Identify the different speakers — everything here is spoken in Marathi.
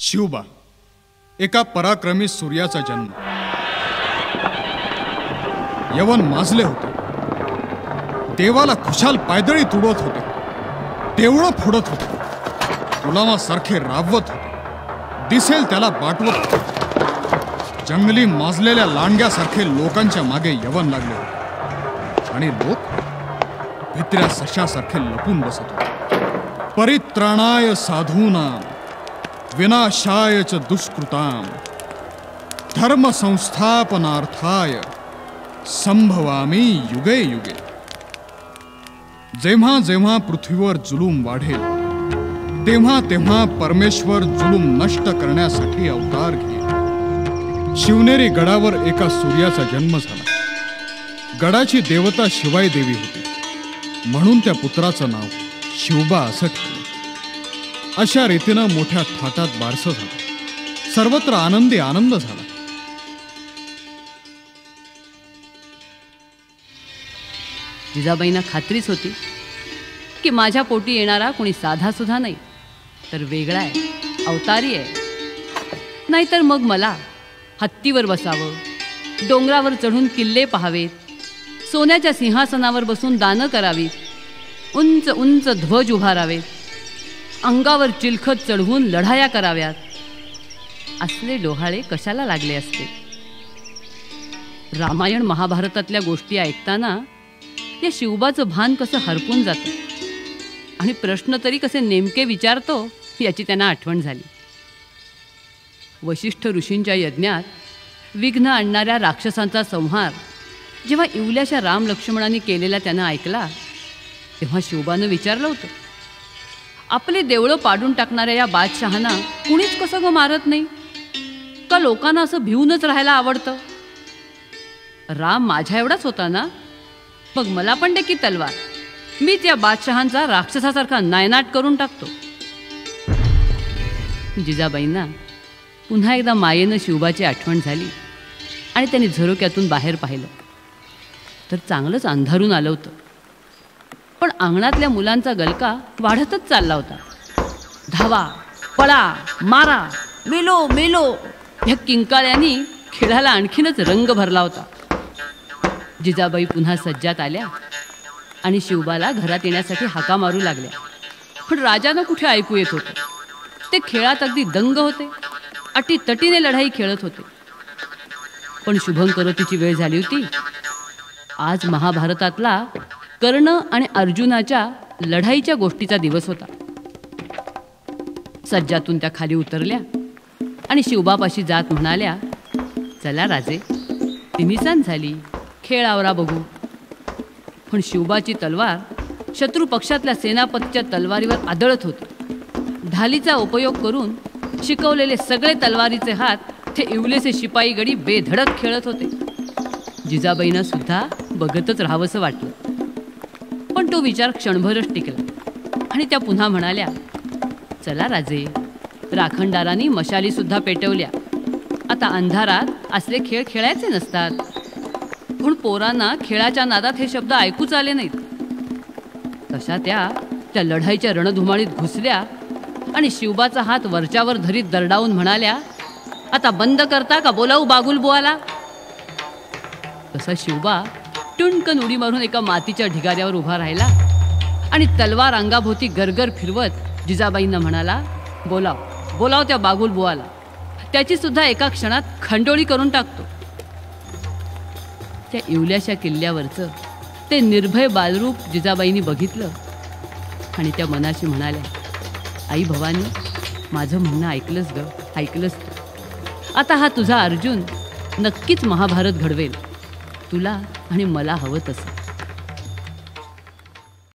Speaker 1: शिवबा, एका पराक्रमी सूर्याचा जन्म. यवन माजले होते, देवाला खुशाल पायदळी तुडवत होते, देवळं फोडत होते, गुलामासारखे राबवत होते, दिसेल त्याला बाटवत होते. जंगली माजलेल्या लांडग्यासारखे लोकांच्या मागे यवन लागले होते आणि लोक भित्र्या सशासारखे लपून बसत होते. परित्राणाय साधूनां विनाशाय च दुष्कृतां धर्म संस्थापनार्थाय संभवामी युगे युगे. जेव्हा जेव्हा पृथ्वीवर जुलूम वाढेल तेव्हा तेव्हा परमेश्वर जुलूम नष्ट करण्यासाठी अवतार घेईल. शिवनेरी गडावर एका सूर्याचा जन्म झाला. गडाची देवता शिवाई देवी होती, म्हणून त्या पुत्राचं नाव शिवबा असं ठेवलं. अशा रीतीनं मोठ्या थाटात बारसं झालं. सर्वत्र आनंदी आनंद झाला.
Speaker 2: जिजाबाईंना खात्रीच होती की माझ्या पोटी येणारा कोणी साधा सुद्धा नाही, तर वेगळा आहे, अवतारी आहे. नाहीतर मग मला हत्तीवर बसावं, डोंगरावर चढून किल्ले पाहावेत, सोन्याच्या सिंहासनावर बसून दानं करावीत, उंच उंच ध्वज उभारावेत, अंगावर चिलखत चढवून लढाया कराव्यात. असले डोहाळे कशाला लागले असते? रामायण महाभारतातल्या गोष्टी ऐकताना या शिवबाचं भान कसं हरपून जातं आणि प्रश्न तरी कसे नेमके विचारतो याची त्यांना आठवण झाली. वशिष्ठ ऋषींच्या यज्ञात विघ्न आणणाऱ्या राक्षसांचा संहार जेव्हा इवल्याशा राम लक्ष्मणांनी केलेला त्यानं ऐकला, तेव्हा शिवबानं विचारलं होतं, आपले देवळं पाडून टाकणाऱ्या या बादशहांना कुणीच कसं ग मारत नाही का? लोकांना असं भिवूनच राहायला आवडतं. राम माझ्या एवढाच होता ना, मग मला पण दे की तलवार, मीच या बादशहांचा राक्षसासारखा नायनाट करून टाकतो. जिजाबाईंना पुन्हा एकदा मायेनं शिवबाची आठवण झाली आणि त्यांनी झरोक्यातून बाहेर पाहिलं तर चांगलंच अंधारून आलं होतं. पण अंगणातल्या मुलांचा गलका वाढतच चालला होता. धावा, पळा, मारा, मेलो मेलो ह्या किंकाळ्यांनी खेळाला आणखीनच रंग भरला होता. जिजाबाई पुन्हा सज्जात आल्या आणि शिवबाला घरात येण्यासाठी हाका मारू लागल्या. पण राजानं कुठे ऐकू येत होतं. ते खेळात अगदी दंग होते, अटीतटीने लढाई खेळत होते. पण शुभंकरोतीची वेळ झाली होती. आज महाभारतातला कर्ण आणि अर्जुनाच्या लढाईच्या गोष्टीचा दिवस होता. सज्जातून त्या खाली उतरल्या आणि शिवबापाशी जात म्हणाल्या, चला राजे, तिन्हीसांज झाली, खेळ आवरा बघू. पण शिवबाची तलवार शत्रू पक्षातल्या सेनापतीच्या तलवारीवर आदळत होती. ढालीचा उपयोग करून शिकवलेले सगळे तलवारीचे हात ते इवलेसे शिपाई गडी बेधडक खेळत होते. जिजाबाईंना सुद्धा बघतच राहावंसं वाटलं. पण तो विचार क्षणभरच टिकला आणि त्या पुन्हा म्हणाल्या, चला राजे, राखणदारांनी मशाली सुद्धा पेटवल्या. आता अंधारात असले खेळ खेळायचे नसतात. पण पोरांना खेळाच्या नादात हे शब्द ऐकूच आले नाहीत. तशा त्या लढाईच्या रणधुमाळीत घुसल्या आणि शिवबाचा हात वरच्यावर धरीत दरडावून म्हणाल्या, आता बंद करता का बोलावू बागुल बुवाला? तसा शिवबा टुणकन उडी मारून एका मातीच्या ढिगाऱ्यावर उभा राहिला आणि तलवार अंगाभोवती गरगर फिरवत जिजाबाईंना म्हणाला, बोलाव बोलाव त्या बागुल बुवाला, त्याची सुद्धा एका क्षणात खंडोळी करून टाकतो. त्या इवल्याशा किल्ल्यावरचं ते निर्भय बालरूप जिजाबाईंनी बघितलं आणि त्या मनाशी म्हणाल्या, आई भवानी, माझं म्हणणं ऐकलंस ग, ऐकलंस. आता हा तुझा अर्जुन नक्कीच महाभारत घडवेल, तुला आणि मला हवं तसं.